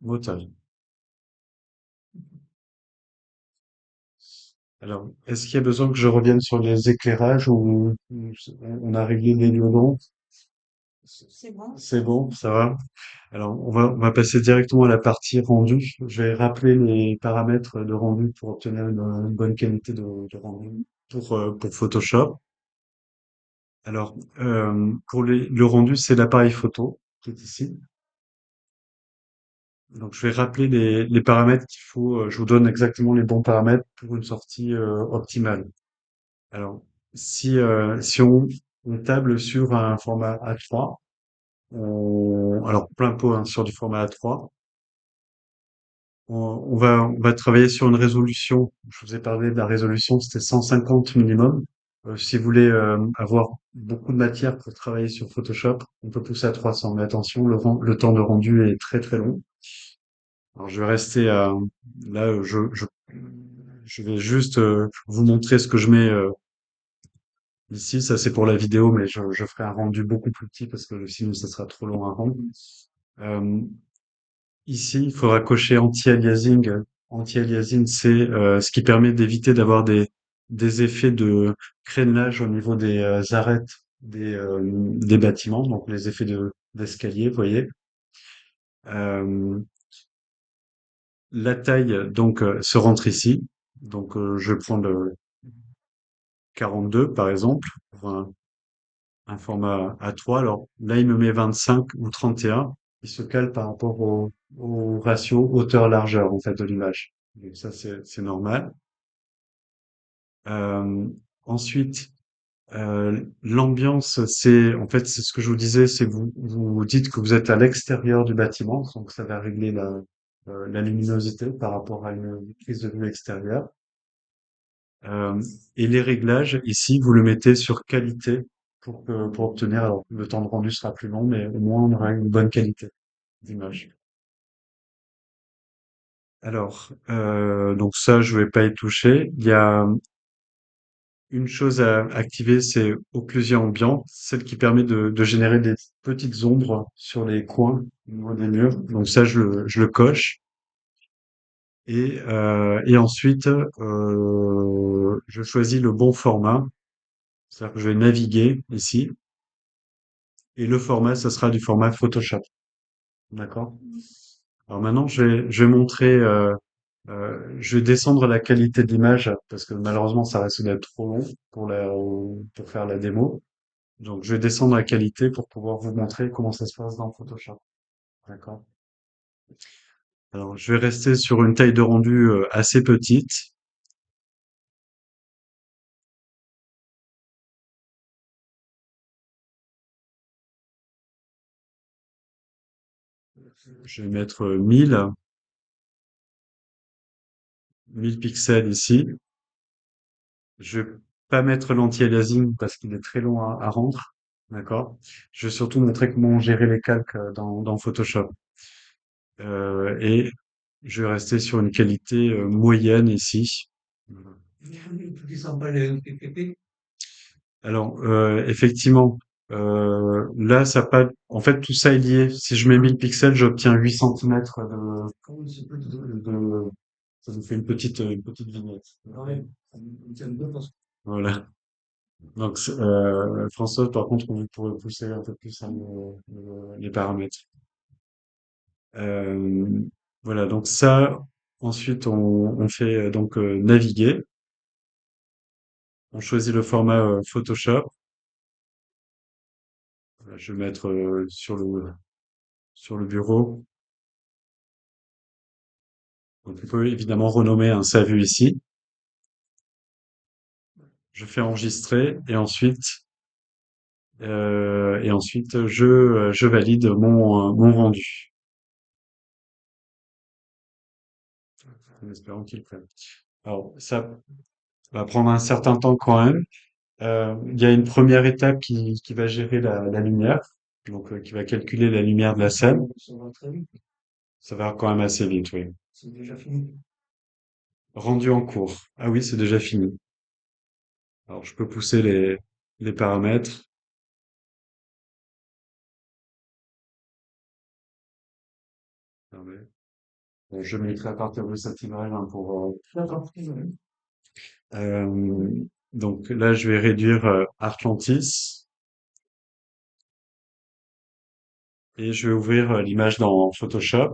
Montage. Alors, est-ce qu'il y a besoin que je revienne sur les éclairages ou on a réglé les violons? C'est bon, ça va. Alors, on va passer directement à la partie rendu. Je vais rappeler les paramètres de rendu pour obtenir une bonne qualité de rendu pour Photoshop. Alors, pour le rendu, c'est l'appareil photo qui est ici. Donc, je vais rappeler les paramètres qu'il faut. Je vous donne exactement les bons paramètres pour une sortie optimale. Alors, si on table sur un format A3, alors plein pot hein, sur du format A3, on va travailler sur une résolution. Je vous ai parlé de la résolution, c'était 150 minimum. Si vous voulez avoir beaucoup de matière pour travailler sur Photoshop, on peut pousser à 300. Mais attention, le temps de rendu est très très long. Alors je vais rester à là, je vais juste vous montrer ce que je mets ici. Ça c'est pour la vidéo, mais je ferai un rendu beaucoup plus petit parce que sinon ça sera trop long à rendre. Euh, Ici, il faudra cocher anti-aliasing. Anti-aliasing, c'est ce qui permet d'éviter d'avoir des effets de crénelage au niveau des arêtes des bâtiments, donc les effets d'escalier, vous voyez. Euh, la taille, donc, se rentre ici. Donc, je prends le 42, par exemple, pour un format A3. Alors, là, il me met 25 ou 31. Il se cale par rapport au ratio hauteur-largeur, en fait, de l'image. Donc ça, c'est normal. Euh, ensuite, l'ambiance, en fait, c'est ce que je vous disais, c'est vous dites que vous êtes à l'extérieur du bâtiment, donc ça va régler la luminosité par rapport à une prise de vue extérieure. Euh, et les réglages, ici, vous le mettez sur qualité pour obtenir, alors, le temps de rendu sera plus long, mais au moins on aura une bonne qualité d'image. Alors, donc ça, je vais pas y toucher. Il y a une chose à activer, c'est occlusion ambiante, celle qui permet de générer des petites ombres sur les coins au niveau des murs. Donc ça, je le coche. Et ensuite, je choisis le bon format. C'est-à-dire que je vais naviguer ici. Et le format, ça sera du format Photoshop. D'accord? Alors maintenant, je vais montrer, je vais descendre la qualité de l'image parce que malheureusement, ça risque d'être trop long pour faire la démo. Donc, je vais descendre la qualité pour pouvoir vous montrer comment ça se passe dans Photoshop. D'accord? Alors, je vais rester sur une taille de rendu assez petite. Je vais mettre 1000 pixels ici. Je vais pas mettre l'anti-aliasing parce qu'il est très long à rendre. D'accord? Je vais surtout montrer comment gérer les calques dans Photoshop. Et je vais rester sur une qualité moyenne ici. Alors, effectivement, là, ça pas. En fait, tout ça est lié. Si je mets 1000 pixels, j'obtiens 8 centimètres ça nous fait une petite vignette. Voilà. Donc, François, par contre, vous pourrez pousser un peu plus hein, les paramètres. Euh, voilà. Donc ça, ensuite, on fait donc naviguer. On choisit le format Photoshop. Voilà, je vais mettre sur le bureau. Donc, on peut évidemment renommer un SAVU ici. Je fais enregistrer et ensuite je valide mon rendu. En espérant qu'il prenne. Alors, ça va prendre un certain temps quand même. Il y a une première étape qui va gérer la lumière, donc qui va calculer la lumière de la scène. Ça va quand même assez vite, oui. Rendu en cours. Ah oui, c'est déjà fini. Alors, je peux pousser les paramètres. fermer. Bon, je mettrai à partir de cette image hein, pour. D'accord. Donc là, je vais réduire Atlantis et je vais ouvrir l'image dans Photoshop.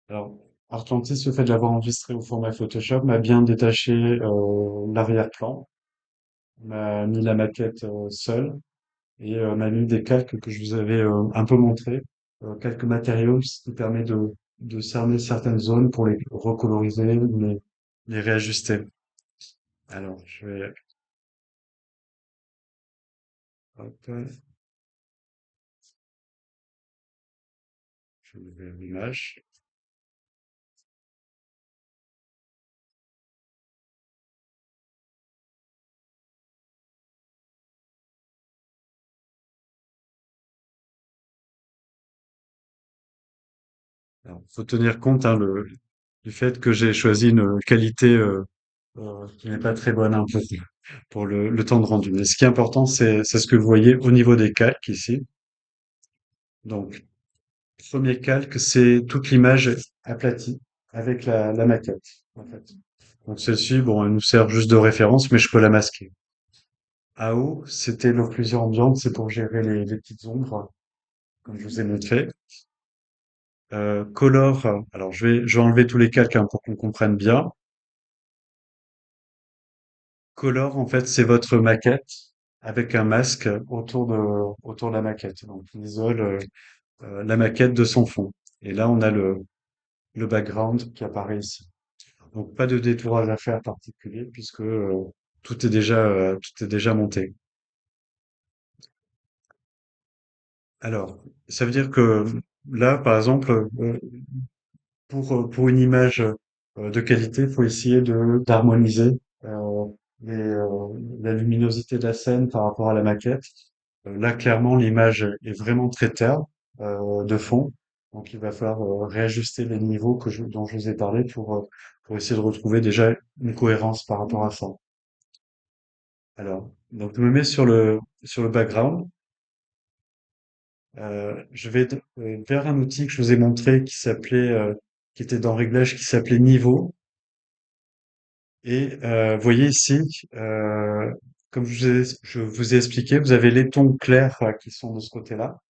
Alors, Atlantis, le fait de l'avoir enregistré au format Photoshop m'a bien détaché l'arrière-plan, m'a mis la maquette seule et m'a mis des calques que je vous avais un peu montré, quelques matériaux, ce qui permet de cerner certaines zones pour les recoloriser, les réajuster. Alors, hop, je vais ouvrir l'image. Alors, faut tenir compte hein, du fait que j'ai choisi une qualité qui n'est pas très bonne hein, pour le temps de rendu. Mais ce qui est important, c'est ce que vous voyez au niveau des calques ici. Donc, premier calque, c'est toute l'image aplatie avec la maquette, en fait. Donc celle-ci, bon, elle nous sert juste de référence, mais je peux la masquer. AO, c'était l'occlusion ambiante, c'est pour gérer les petites ombres, comme je vous ai montré. Color, alors je vais enlever tous les calques hein, pour qu'on comprenne bien. Color, en fait, c'est votre maquette avec un masque autour de la maquette. Donc, il isole la maquette de son fond. Et là, on a le background qui apparaît ici. Donc, pas de détourage à faire particulier puisque tout est déjà monté. Alors, ça veut dire que là, par exemple, pour une image de qualité, il faut essayer de d'harmoniser euh, la luminosité de la scène par rapport à la maquette. Là, clairement, l'image est vraiment très terne de fond. Donc, il va falloir réajuster les niveaux dont je vous ai parlé pour essayer de retrouver déjà une cohérence par rapport à ça. Alors, donc, je me mets sur le background. Je vais vers un outil que je vous ai montré qui était dans Réglage, qui s'appelait Niveau. Et vous voyez ici, comme je vous ai expliqué, vous avez les tons clairs qui sont de ce côté-là.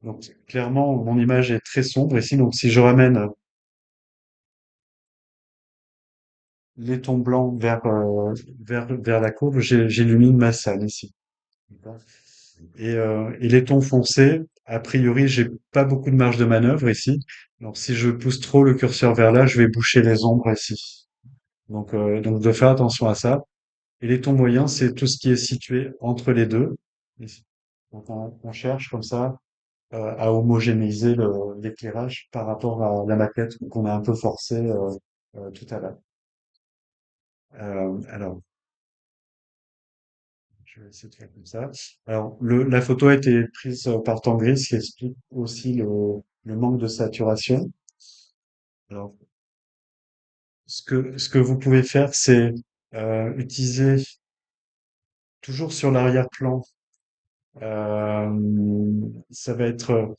Donc clairement, mon image est très sombre ici. Donc si je ramène les tons blancs vers la courbe, j'illumine ma salle ici. D'accord. Et les tons foncés, a priori, j'ai pas beaucoup de marge de manœuvre ici. Donc si je pousse trop le curseur vers là, je vais boucher les ombres ici. Donc de faire attention à ça. Et les tons moyens, c'est tout ce qui est situé entre les deux. Ici. Donc on cherche comme ça à homogénéiser l'éclairage par rapport à la maquette qu'on a un peu forcé tout à l'heure. Alors, je vais essayer de faire comme ça. Alors, la photo a été prise par temps gris, ce qui explique aussi le manque de saturation. Alors, ce que vous pouvez faire, c'est utiliser toujours sur l'arrière-plan. Ça va être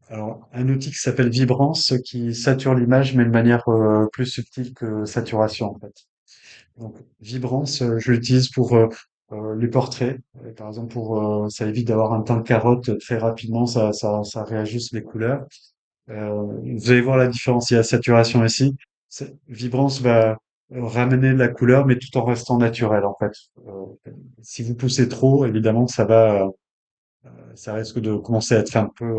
alors, un outil qui s'appelle Vibrance qui sature l'image, mais de manière plus subtile que saturation, en fait. Donc, Vibrance, je l'utilise pour les portraits. Par exemple, ça évite d'avoir un teint de carotte très rapidement, ça réajuste les couleurs. Vous allez voir la différence. Il y a saturation ici. Vibrance va ramener la couleur, mais tout en restant naturel, en fait. Si vous poussez trop, évidemment, ça risque de commencer à être un peu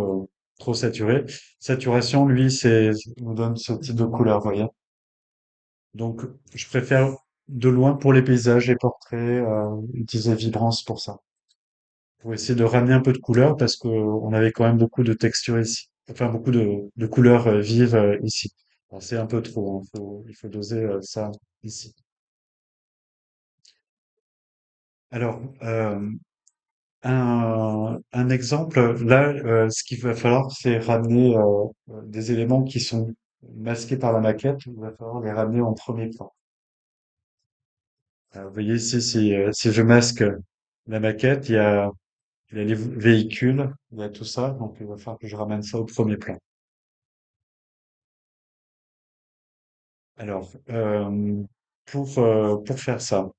trop saturé. Saturation, lui, nous donne ce type de couleur, vous voyez. Donc, je préfère de loin pour les paysages et portraits utiliser Vibrance pour ça, pour essayer de ramener un peu de couleur parce que on avait quand même beaucoup de textures ici, enfin beaucoup de couleurs vives ici. Alors, c'est un peu trop, hein. Il faut doser ça ici. Alors, un exemple, là, ce qu'il va falloir, c'est ramener des éléments qui sont masqués par la maquette. Il va falloir les ramener en premier plan. Vous voyez ici, si je masque la maquette, il y a les véhicules, il y a tout ça, donc il va falloir que je ramène ça au premier plan. Alors, pour faire ça,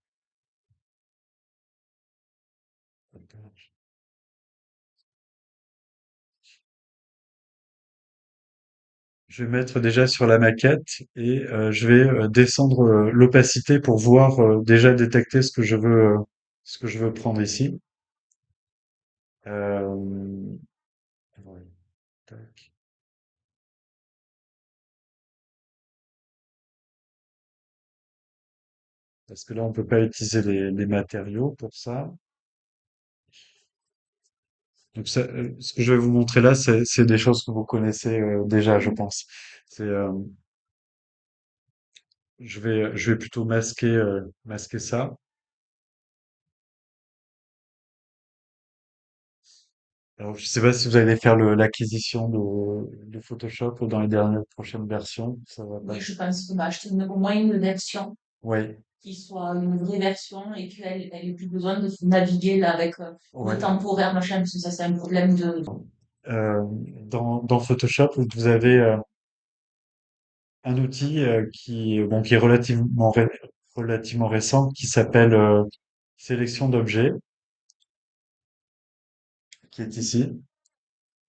je vais mettre déjà sur la maquette et je vais descendre l'opacité pour voir déjà détecter ce que je veux prendre ici. Euh, ouais, tac. Parce que là, on peut pas utiliser les matériaux pour ça. Donc ce que je vais vous montrer là, c'est des choses que vous connaissez déjà, je pense. C'est, je vais plutôt masquer ça. Alors, je sais pas si vous allez faire l'acquisition de Photoshop dans les dernières prochaines versions. Ça va pas. Oui, je pense qu'on va acheter au moins une version Ouais, qui soit une vraie version et qu'elle ait plus besoin de se naviguer là avec le ouais. temporaire, machin, parce que ça, c'est un problème de. Euh, dans Photoshop, vous avez un outil bon, qui est relativement récent, qui s'appelle sélection d'objets, qui est ici.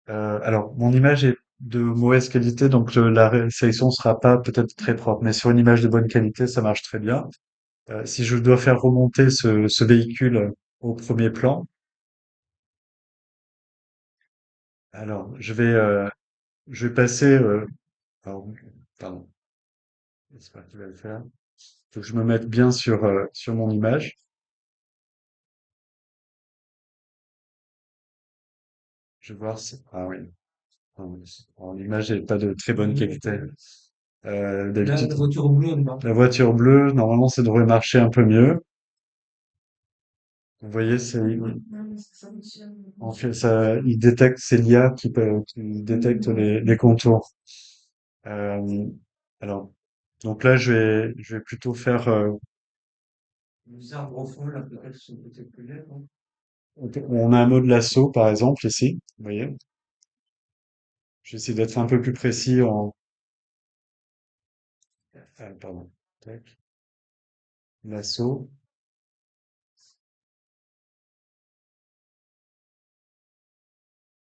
Alors, mon image est de mauvaise qualité, donc sélection sera pas peut-être très propre, mais sur une image de bonne qualité, ça marche très bien. Si je dois faire remonter ce véhicule au premier plan, alors je vais passer. Pardon, pardon, j'espère qu'il va le faire. Faut que je me mette bien sur mon image. Je vais voir si. Ah oui. Ah oui. Alors, l'image n'est pas de très bonne qualité. D'habitude, la voiture bleue, normalement, ça devrait marcher un peu mieux. Vous voyez, en fait, il détecte, c'est l'IA qui détecte les contours. Euh, alors, donc là, je vais plutôt faire. On a un mode lasso, par exemple, ici. Vous voyez, j'essaie d'être un peu plus précis pardon, tac, lasso,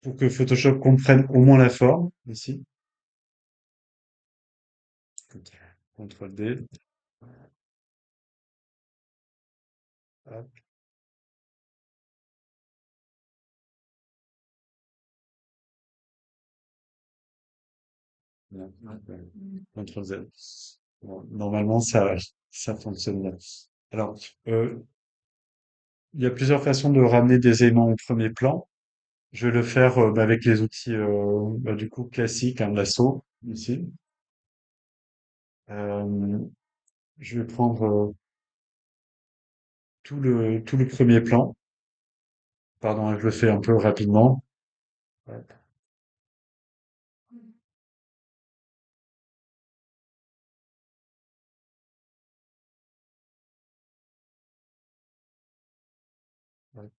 pour que Photoshop comprenne au moins la forme, ici. CTRL D. Hop, là, CTRL Z. Bon, normalement, ça fonctionne bien. Alors, euh, il y a plusieurs façons de ramener des éléments au premier plan. Je vais le faire avec les outils du coup classiques, un lasso ici. Euh, je vais prendre tout le premier plan. Pardon, je le fais un peu rapidement. Hop,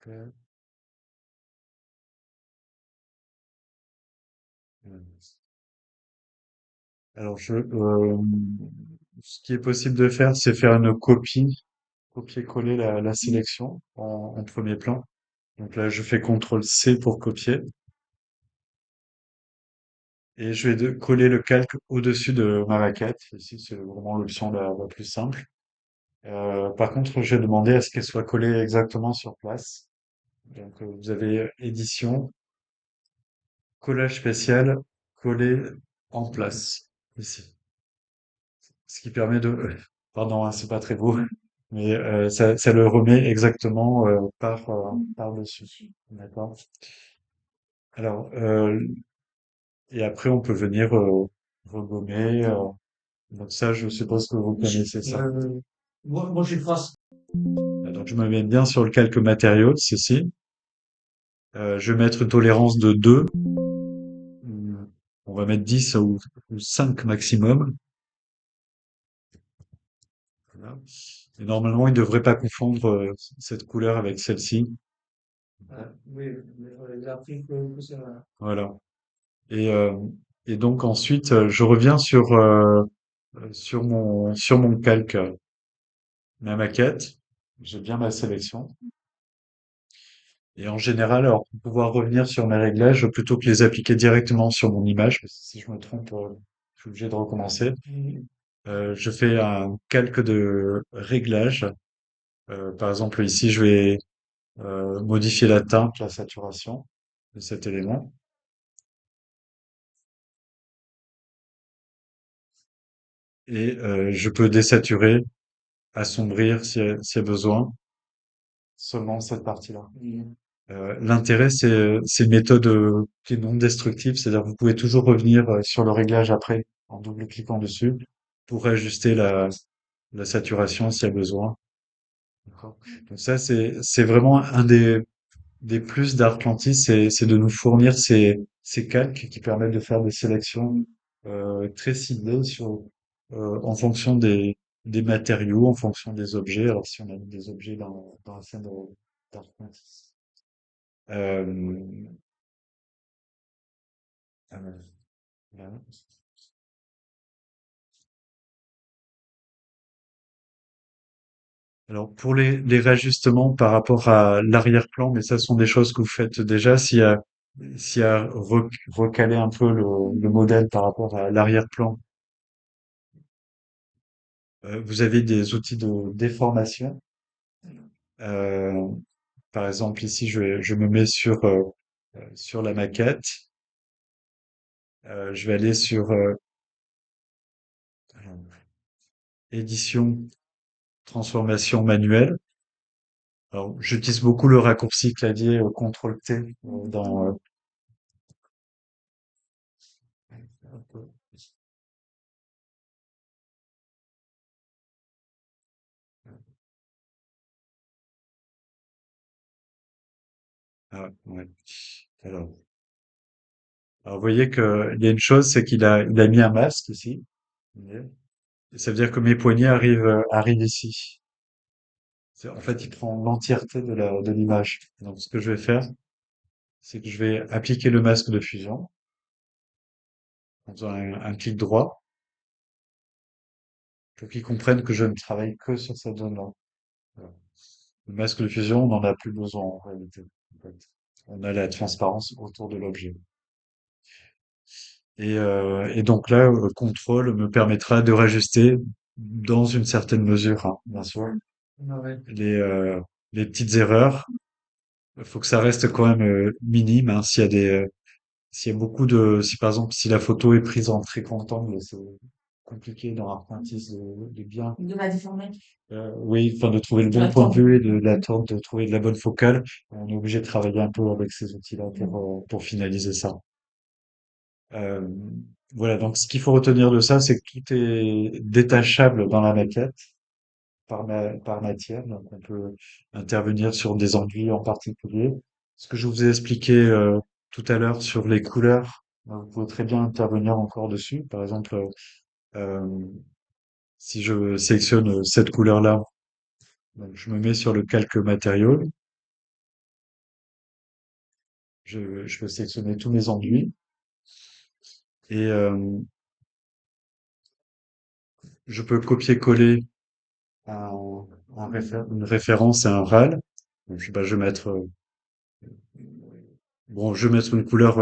hop, alors ce qui est possible de faire, c'est faire une copier-coller la sélection en premier plan. Donc là, je fais CTRL C pour copier et je vais coller le calque au-dessus de ma maquette. Ici, c'est vraiment l'option la plus simple. Par contre, j'ai demandé à ce qu'elle soit collée exactement sur place. Donc, vous avez édition, collage spécial, coller en place, ici. Ce qui permet pardon, hein, c'est pas très beau, mais ça le remet exactement par-dessus. D'accord? Alors, et après, on peut venir regommer. Donc ça, je suppose que vous connaissez ça. Moi, j'ai trace. Donc, je me mets bien sur le calque matériaux, ceci. Je vais mettre une tolérance de 2. On va mettre 10 ou 5 maximum. Voilà. Et normalement, il ne devrait pas confondre cette couleur avec celle-ci. Oui, l'Afrique, c'est vrai. Voilà. Et, euh, et donc ensuite, je reviens sur mon calque, ma maquette. J'ai bien ma sélection. Et en général, alors pour pouvoir revenir sur mes réglages, plutôt que les appliquer directement sur mon image, parce que si je me trompe, je suis obligé de recommencer. Je fais un calque de réglage. Par exemple, ici, je vais modifier la teinte, la saturation de cet élément. Et je peux désaturer, assombrir s'il y a besoin, seulement cette partie-là. L'intérêt, c'est une méthode qui est non destructive, c'est-à-dire que vous pouvez toujours revenir sur le réglage après, en double-cliquant dessus, pour ajuster la saturation s'il y a besoin. D'accord. Donc ça, c'est vraiment un des plus d'Artlantis, c'est de nous fournir ces calques qui permettent de faire des sélections très ciblées en fonction des matériaux, en fonction des objets. Alors si on a mis des objets dans la scène d'Artlantis. Euh, euh, voilà. Alors pour les réajustements par rapport à l'arrière-plan, mais ça sont des choses que vous faites déjà, s'il y a recaler un peu le modèle par rapport à l'arrière-plan. Vous avez des outils de déformation. Euh, Par exemple, ici, je me mets sur la maquette. Je vais aller sur édition, transformation manuelle. Alors, j'utilise beaucoup le raccourci clavier CTRL-T ouais. Alors, vous voyez que il y a une chose, c'est il a mis un masque ici. Vous voyez. Et ça veut dire que mes poignets arrivent ici. En fait, il prend l'entièreté de l'image. Donc, ce que je vais faire, c'est que je vais appliquer le masque de fusion en faisant un clic droit pour qu'ils comprennent que je ne travaille que sur cette zone-là. Voilà. Le masque de fusion, on n'en a plus besoin en réalité. En fait. On a la transparence autour de l'objet. Et donc là, contrôle me permettra de rajuster dans une certaine mesure, hein, bien sûr, Ouais. les petites erreurs. Il faut que ça reste quand même minime. Hein, s'il y a beaucoup si par exemple, si la photo est prise en très grand angle, c'est compliqué dans Artmantis de bien, De la déformer. oui, enfin, de trouver le De bon la point de tendre. vue et de l'attendre, de trouver de la bonne focale. On est obligé de travailler un peu avec ces outils-là pour finaliser ça. Euh, voilà. Donc, ce qu'il faut retenir de ça, c'est que tout est détachable dans la maquette par matière. Donc, on peut intervenir sur des enduits en particulier. Ce que je vous ai expliqué tout à l'heure sur les couleurs, vous pouvez très bien intervenir encore dessus. Par exemple, euh, si je sélectionne cette couleur-là, donc je me mets sur le calque matériau, je peux sélectionner tous mes enduits et je peux copier-coller un, une référence à un RAL. Donc, je sais pas, je vais mettre bon, je vais mettre une couleur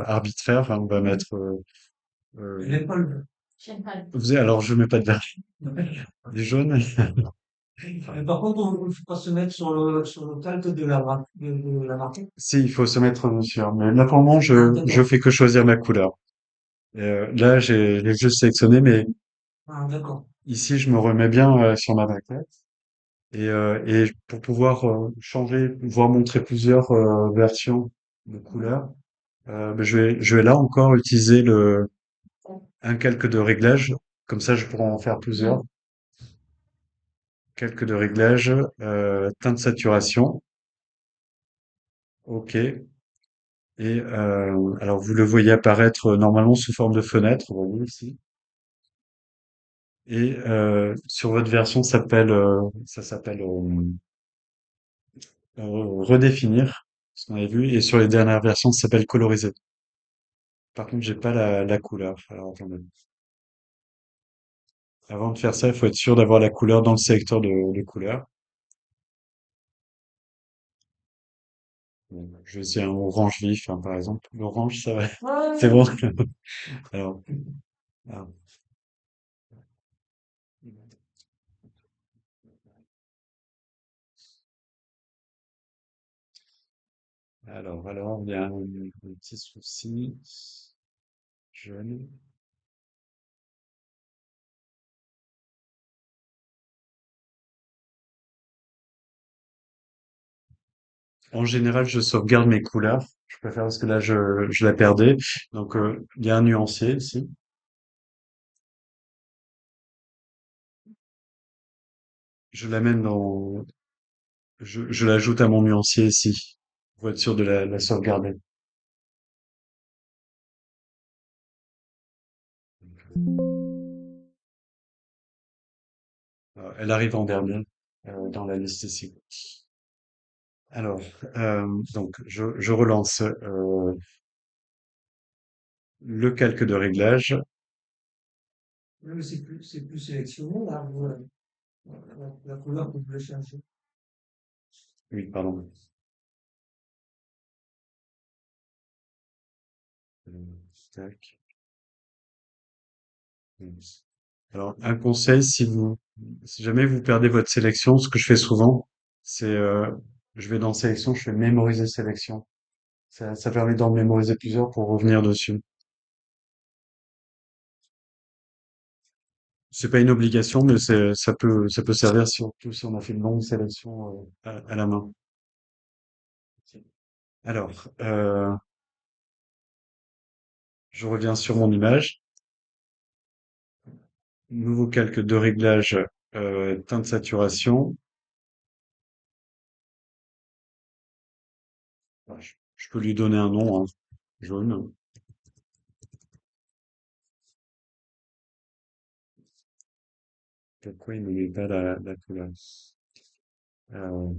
arbitraire. Hein, on va mettre euh, L'épaule. J'aime pas. alors je mets pas de vert, du jaune. Mais par contre, on ne peut pas se mettre sur le calque de la marque. Si, il faut se mettre dessus. Hein. Mais là pour le moment, Ah, je d'accord. fais que choisir ma couleur. Là, j'ai juste sélectionné, mais Ah, d'accord. ici, je me remets bien sur ma maquette. Et pour pouvoir changer, pouvoir montrer plusieurs versions de couleurs, ben, je vais là encore utiliser un calque de réglage. Comme ça, je pourrais en faire plusieurs. Calque de réglage, teinte saturation. OK. Et alors, vous le voyez apparaître normalement sous forme de fenêtre. Vous voyez ici. Et sur votre version, ça s'appelle redéfinir. ce qu'on avait vu. Et sur les dernières versions, ça s'appelle colorisé. Par contre, j'ai pas la couleur. Alors, attendez. Avant de faire ça, il faut être sûr d'avoir la couleur dans le sélecteur de couleurs. Bon, je vais essayer un orange vif, hein, par exemple. L'orange, ça va. C'est bon. Alors, alors, il y a un petit souci. Jaune. En général, je sauvegarde mes couleurs. Je préfère parce que là, je la perdais. Donc, il y a un nuancier ici. Je l'amène dans, je l'ajoute à mon nuancier ici, pour être sûr de la sauvegarder. Elle arrive en dernier, dans la liste ici. Alors, donc, je relance, le calque de réglage. Oui, mais c'est plus sélectionné, là, la couleur que vous voulez changer. Oui, pardon. Tac. Alors, un conseil, si jamais vous perdez votre sélection, ce que je fais souvent, c'est, je vais dans sélection, je fais mémoriser sélection. Ça permet d'en mémoriser plusieurs pour revenir dessus. C'est pas une obligation, mais ça peut servir surtout si on a fait une longue sélection, à la main. Alors, je reviens sur mon image. Nouveau calque de réglage, teinte saturation. Ah, je peux lui donner un nom, hein, jaune. Pourquoi il ne met pas la couleur? Euh,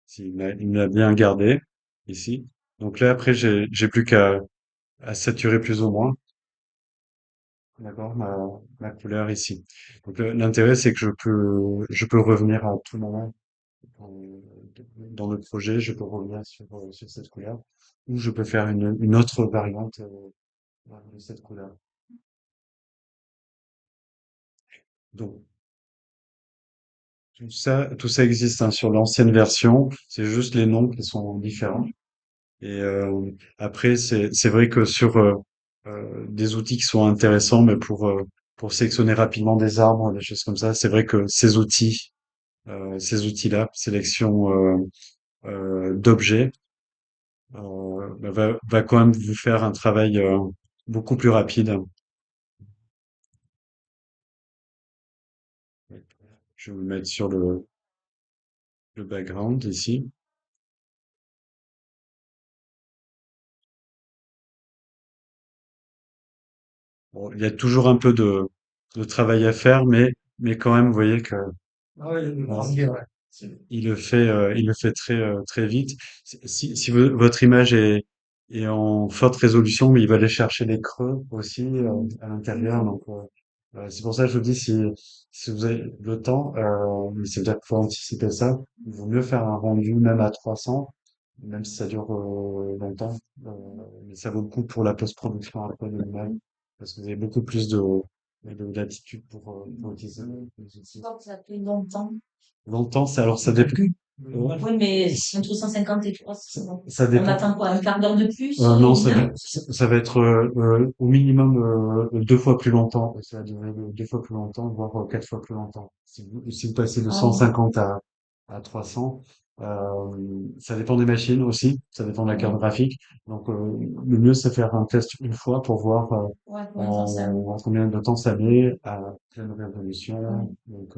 Si, il me l'a bien gardé ici. Donc là, après, j'ai plus à saturer plus ou moins. D'accord, ma couleur ici. Donc l'intérêt, c'est que je peux revenir à tout moment dans, dans le projet. Je peux revenir sur cette couleur ou je peux faire une autre variante, de cette couleur. Donc tout ça existe, hein, sur l'ancienne version. C'est juste les noms qui sont différents. Et après, c'est vrai que sur des outils qui sont intéressants, mais pour sélectionner rapidement des arbres, des choses comme ça, c'est vrai que ces outils-là, sélection d'objets, va quand même vous faire un travail beaucoup plus rapide. Je vais me mettre sur le background ici. Bon, il y a toujours un peu de travail à faire, mais quand même, vous voyez que Ah oui, le euh, premier, ouais. il le fait très vite. Si votre image est en forte résolution, mais il va aller chercher les creux aussi à l'intérieur. Donc, c'est pour ça que je vous dis si vous avez le temps, mais c'est bien qu'il faut anticiper ça. Il vaut mieux faire un rendu même à 300, même si ça dure longtemps. Euh, mais ça vaut le coup pour la post-production après de l'image, parce que vous avez beaucoup plus de latitude pour utiliser les outils. Donc, ça fait longtemps. Longtemps, alors ça dépend. Oui, mais entre 150 et 300. Ça On dépend. attend quoi? Un quart d'heure de plus? Non, Une heure? ça va être au minimum deux fois plus longtemps. Ça va durer deux fois plus longtemps, voire quatre fois plus longtemps. Si vous passez de Ah oui. 150 à 300, ça dépend des machines aussi, ça dépend de la carte Ouais. graphique. Donc le mieux, c'est faire un test une fois pour voir Ouais, combien de temps ça met? en combien de temps ça met à pleine Ouais. résolution. Donc